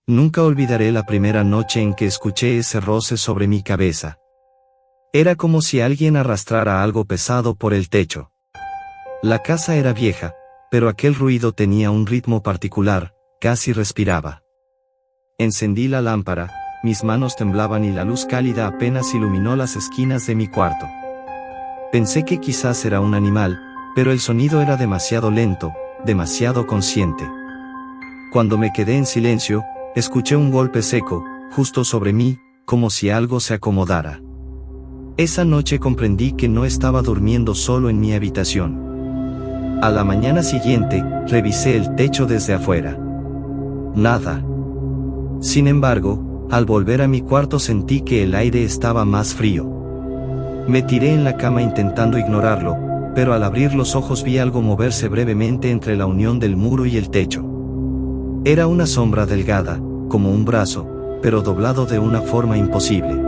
Nunca olvidaré la primera noche en que escuché ese roce sobre mi cabeza. Era como si alguien arrastrara algo pesado por el techo. La casa era vieja, pero aquel ruido tenía un ritmo particular, casi respiraba. Encendí la lámpara, mis manos temblaban y la luz cálida apenas iluminó las esquinas de mi cuarto. Pensé que quizás era un animal, pero el sonido era demasiado lento, demasiado consciente. Cuando me quedé en silencio, escuché un golpe seco, justo sobre mí, como si algo se acomodara. Esa noche comprendí que no estaba durmiendo solo en mi habitación. A la mañana siguiente, revisé el techo desde afuera. Nada. Sin embargo, al volver a mi cuarto sentí que el aire estaba más frío. Me tiré en la cama intentando ignorarlo, pero al abrir los ojos vi algo moverse brevemente entre la unión del muro y el techo. Era una sombra delgada, como un brazo, pero doblado de una forma imposible.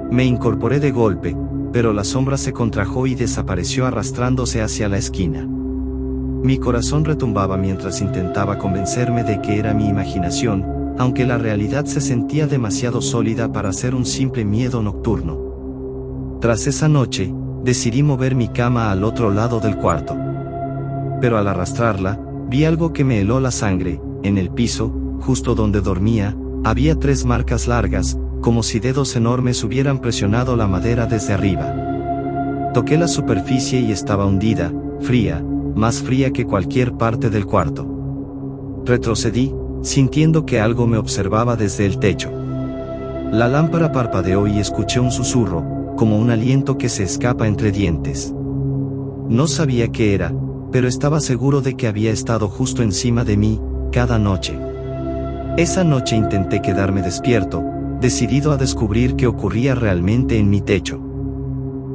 Me incorporé de golpe, pero la sombra se contrajo y desapareció arrastrándose hacia la esquina. Mi corazón retumbaba mientras intentaba convencerme de que era mi imaginación, aunque la realidad se sentía demasiado sólida para ser un simple miedo nocturno. Tras esa noche, decidí mover mi cama al otro lado del cuarto. Pero al arrastrarla, vi algo que me heló la sangre. En el piso, justo donde dormía, había 3 marcas largas, como si dedos enormes hubieran presionado la madera desde arriba. Toqué la superficie y estaba hundida, fría, más fría que cualquier parte del cuarto. Retrocedí, sintiendo que algo me observaba desde el techo. La lámpara parpadeó y escuché un susurro, como un aliento que se escapa entre dientes. No sabía qué era, pero estaba seguro de que había estado justo encima de mí, cada noche. Esa noche intenté quedarme despierto, decidido a descubrir qué ocurría realmente en mi techo.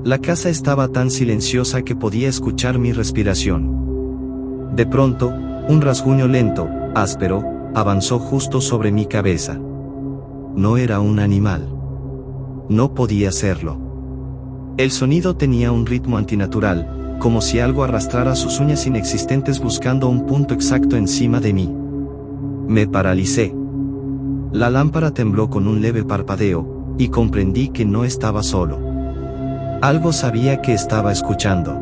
La casa estaba tan silenciosa que podía escuchar mi respiración. De pronto, un rasguño lento, áspero, avanzó justo sobre mi cabeza. No era un animal. No podía serlo. El sonido tenía un ritmo antinatural, como si algo arrastrara sus uñas inexistentes buscando un punto exacto encima de mí. Me paralicé. La lámpara tembló con un leve parpadeo, y comprendí que no estaba solo. Algo sabía que estaba escuchando.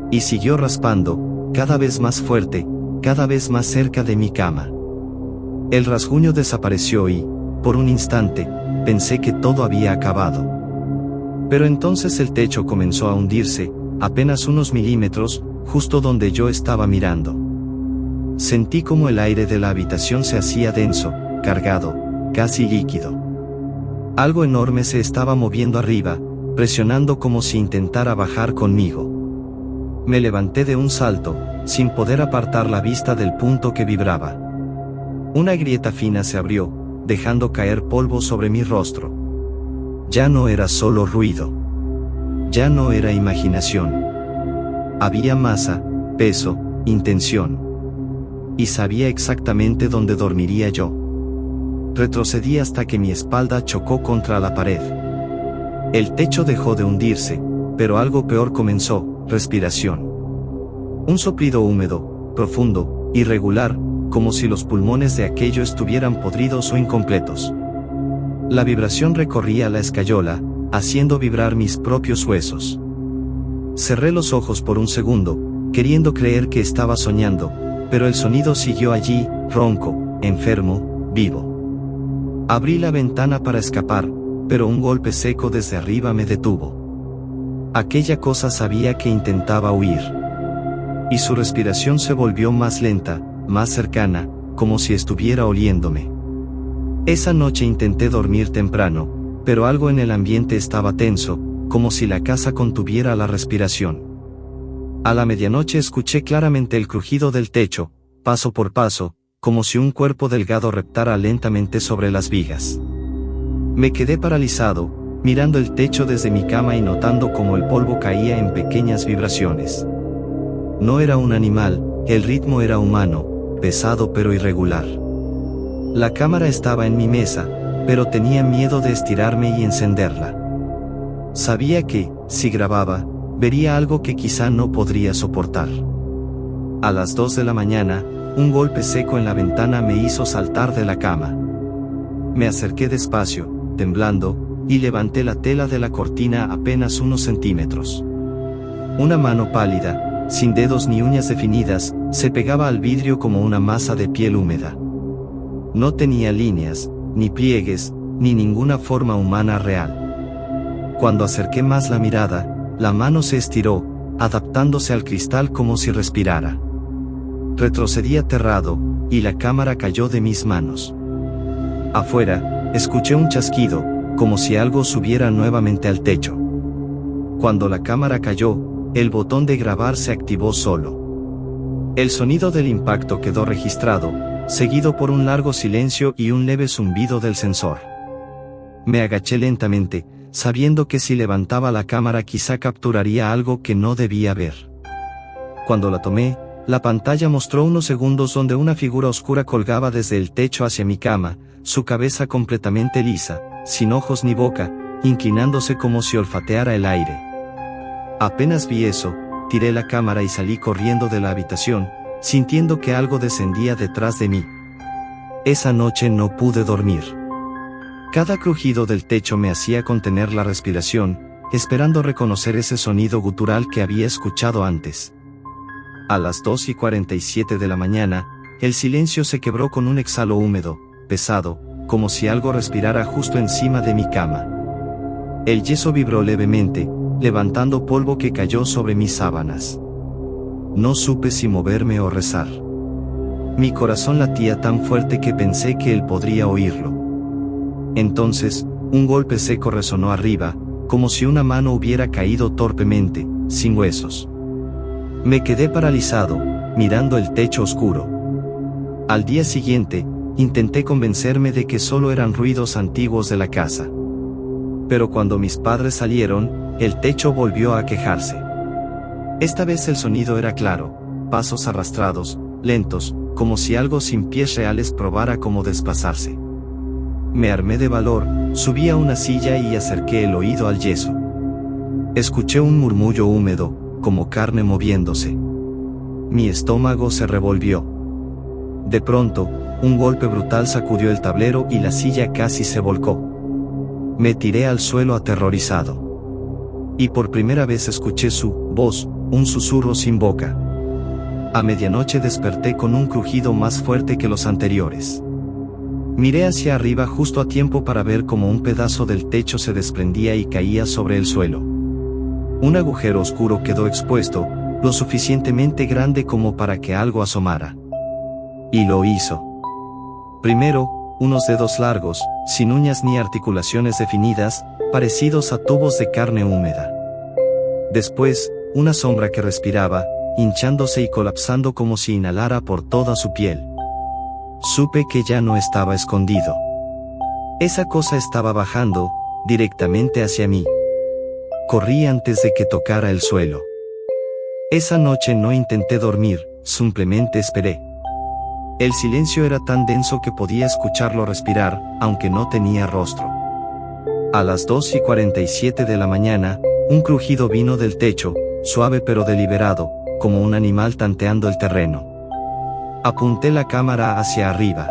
Y siguió raspando, cada vez más fuerte, cada vez más cerca de mi cama. El rasguño desapareció y, por un instante, pensé que todo había acabado. Pero entonces el techo comenzó a hundirse, apenas unos milímetros, justo donde yo estaba mirando. Sentí como el aire de la habitación se hacía denso, cargado, casi líquido. Algo enorme se estaba moviendo arriba, presionando como si intentara bajar conmigo. Me levanté de un salto, sin poder apartar la vista del punto que vibraba. Una grieta fina se abrió, dejando caer polvo sobre mi rostro. Ya no era solo ruido. Ya no era imaginación. Había masa, peso, intención. Y sabía exactamente dónde dormiría yo. Retrocedí hasta que mi espalda chocó contra la pared. El techo dejó de hundirse, pero algo peor comenzó: respiración. Un soplido húmedo, profundo, irregular, como si los pulmones de aquello estuvieran podridos o incompletos. La vibración recorría la escayola, haciendo vibrar mis propios huesos. Cerré los ojos por un segundo, queriendo creer que estaba soñando, pero el sonido siguió allí, ronco, enfermo, vivo. Abrí la ventana para escapar, pero un golpe seco desde arriba me detuvo. Aquella cosa sabía que intentaba huir. Y su respiración se volvió más lenta, más cercana, como si estuviera oliéndome. Esa noche intenté dormir temprano, pero algo en el ambiente estaba tenso, como si la casa contuviera la respiración. A la medianoche escuché claramente el crujido del techo, paso por paso, como si un cuerpo delgado reptara lentamente sobre las vigas. Me quedé paralizado, mirando el techo desde mi cama y notando cómo el polvo caía en pequeñas vibraciones. No era un animal, el ritmo era humano, pesado pero irregular. La cámara estaba en mi mesa, pero tenía miedo de estirarme y encenderla. Sabía que, si grababa, vería algo que quizá no podría soportar. A las 2 de la mañana, un golpe seco en la ventana me hizo saltar de la cama. Me acerqué despacio, temblando, y levanté la tela de la cortina apenas unos centímetros. Una mano pálida, sin dedos ni uñas definidas, se pegaba al vidrio como una masa de piel húmeda. No tenía líneas, ni pliegues, ni ninguna forma humana real. Cuando acerqué más la mirada, la mano se estiró, adaptándose al cristal como si respirara. Retrocedí aterrado, y la cámara cayó de mis manos. Afuera, escuché un chasquido, como si algo subiera nuevamente al techo. Cuando la cámara cayó, el botón de grabar se activó solo. El sonido del impacto quedó registrado, seguido por un largo silencio y un leve zumbido del sensor. Me agaché lentamente, sabiendo que si levantaba la cámara quizá capturaría algo que no debía ver. Cuando la tomé, la pantalla mostró unos segundos donde una figura oscura colgaba desde el techo hacia mi cama, su cabeza completamente lisa, sin ojos ni boca, inclinándose como si olfateara el aire. Apenas vi eso, tiré la cámara y salí corriendo de la habitación, sintiendo que algo descendía detrás de mí. Esa noche no pude dormir. Cada crujido del techo me hacía contener la respiración, esperando reconocer ese sonido gutural que había escuchado antes. A las 2:47 de la mañana, el silencio se quebró con un exhalo húmedo, pesado, como si algo respirara justo encima de mi cama. El yeso vibró levemente, levantando polvo que cayó sobre mis sábanas. No supe si moverme o rezar. Mi corazón latía tan fuerte que pensé que él podría oírlo. Entonces, un golpe seco resonó arriba, como si una mano hubiera caído torpemente, sin huesos. Me quedé paralizado, mirando el techo oscuro. Al día siguiente, intenté convencerme de que solo eran ruidos antiguos de la casa. Pero cuando mis padres salieron, el techo volvió a quejarse. Esta vez el sonido era claro, pasos arrastrados, lentos, como si algo sin pies reales probara cómo desplazarse. Me armé de valor, subí a una silla y acerqué el oído al yeso. Escuché un murmullo húmedo, como carne moviéndose. Mi estómago se revolvió. De pronto, un golpe brutal sacudió el tablero y la silla casi se volcó. Me tiré al suelo aterrorizado. Y por primera vez escuché su voz, un susurro sin boca. A medianoche desperté con un crujido más fuerte que los anteriores. Miré hacia arriba justo a tiempo para ver cómo un pedazo del techo se desprendía y caía sobre el suelo. Un agujero oscuro quedó expuesto, lo suficientemente grande como para que algo asomara. Y lo hizo. Primero, unos dedos largos, sin uñas ni articulaciones definidas, parecidos a tubos de carne húmeda. Después, una sombra que respiraba, hinchándose y colapsando como si inhalara por toda su piel. Supe que ya no estaba escondido. Esa cosa estaba bajando, directamente hacia mí. Corrí antes de que tocara el suelo. Esa noche no intenté dormir, simplemente esperé. El silencio era tan denso que podía escucharlo respirar, aunque no tenía rostro. A las 2:47 de la mañana, un crujido vino del techo, suave pero deliberado, como un animal tanteando el terreno. Apunté la cámara hacia arriba.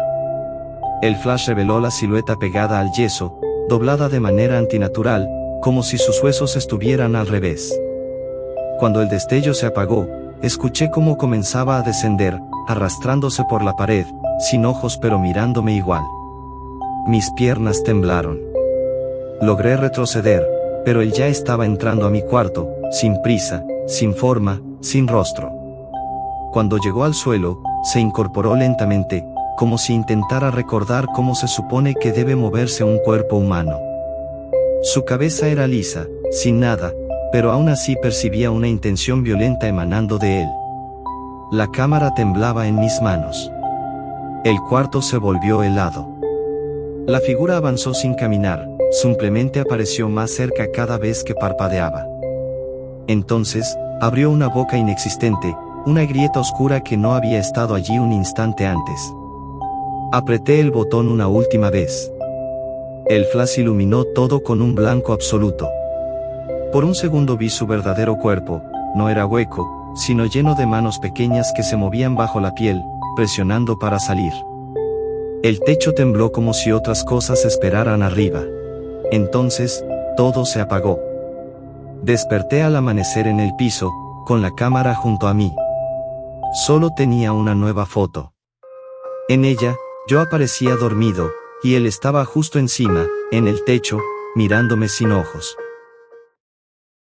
El flash reveló la silueta pegada al yeso, doblada de manera antinatural, como si sus huesos estuvieran al revés. Cuando el destello se apagó, escuché cómo comenzaba a descender, arrastrándose por la pared, sin ojos pero mirándome igual. Mis piernas temblaron. Logré retroceder, pero él ya estaba entrando a mi cuarto, sin prisa, sin forma, sin rostro. Cuando llegó al suelo, se incorporó lentamente, como si intentara recordar cómo se supone que debe moverse un cuerpo humano. Su cabeza era lisa, sin nada, pero aún así percibía una intención violenta emanando de él. La cámara temblaba en mis manos. El cuarto se volvió helado. La figura avanzó sin caminar, simplemente apareció más cerca cada vez que parpadeaba. Entonces, abrió una boca inexistente, una grieta oscura que no había estado allí un instante antes. Apreté el botón una última vez. El flash iluminó todo con un blanco absoluto. Por un segundo vi su verdadero cuerpo, no era hueco, sino lleno de manos pequeñas que se movían bajo la piel, presionando para salir. El techo tembló como si otras cosas esperaran arriba. Entonces, todo se apagó. Desperté al amanecer en el piso, con la cámara junto a mí. Solo tenía una nueva foto. En ella, yo aparecía dormido, y él estaba justo encima, en el techo, mirándome sin ojos.